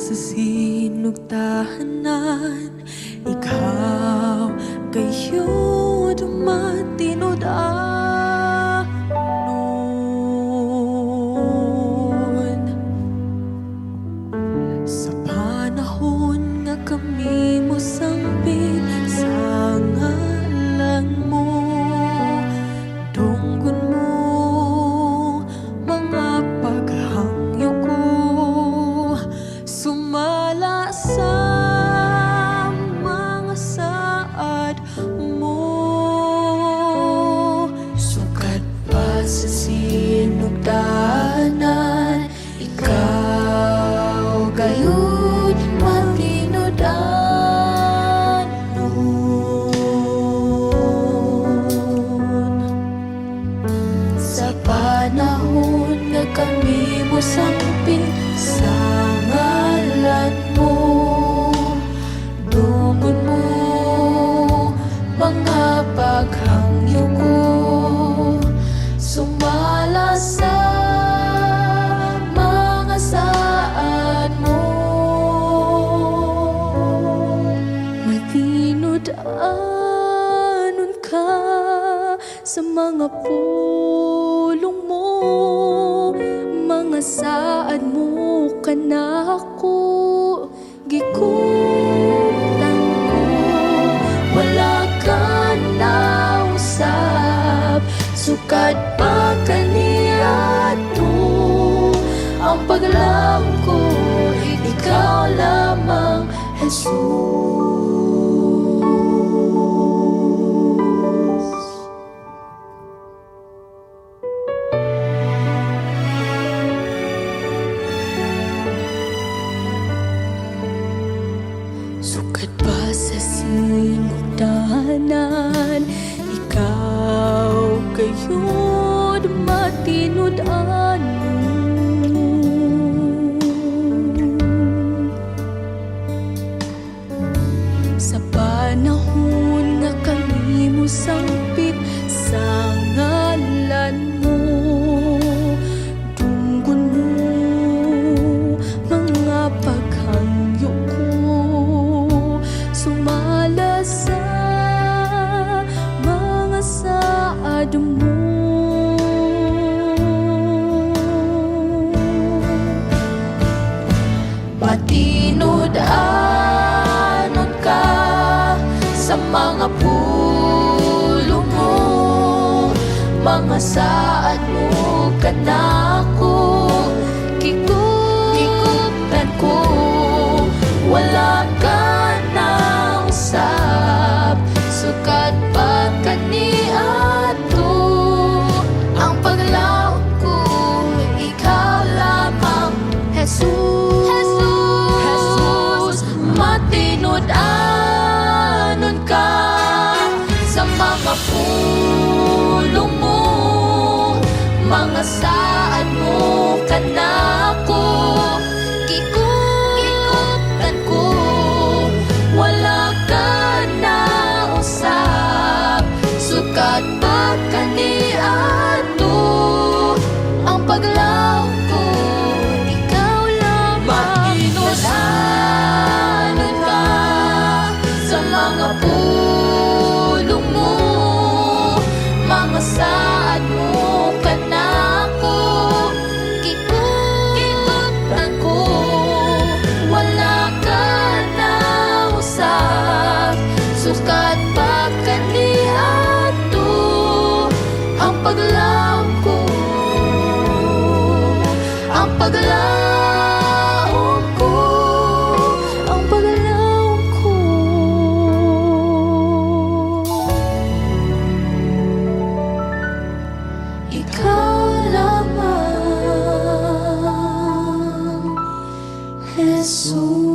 sa sinugtahanan, ikaw kayo dumatinod anon. Sa panahon nga kami mo sangpit sa ngalan mo, dunggon mo mga paghangyo ko, sumala sa mga saad mo. Sukat pa sa sinugtahanan, ikaw gayud matinodan nun. Sa panahon nga kami mo sangpit sa ngalan mo, dungon mo mga paghangyo ko, sumala sa mga saad mo. Matinodanon ka sa mga pulong mo, mga saad mo kanako gikutan ko. Wala ka na usab, sukat pa kaniya to ang paglaom ko, ikaw lamang Jesus. Sukat pa sa sinugtahanan, ikaw kayo'y matinodan. Sa panahon nga kami mo sangpit sa ngalan mo, dunggon mo mga paghangyo ko, sumala sa mga saad mo. Matinodanon ka sa mga pulong mo, mga saad mo kanako gikutan ko. Wala ka na usab, sukat pa kaniadto ang paglaom ko, ikaw lamang Jesus. Matinodanon ka sa mga pulong mo, mga saad mo kanako gikutan ko. Wala ka na usab, sukat pa kaniadto ang paglaom ko, ikaw lamang matinodanon ka sa mga pulong mo, mga saad mo kanako gikutan ko. Wala ka na usab, sukat pa kaniadto ang paglaom ko, ang paglaom ko, ang paglaom ko. Ikaw lamang, Jesus.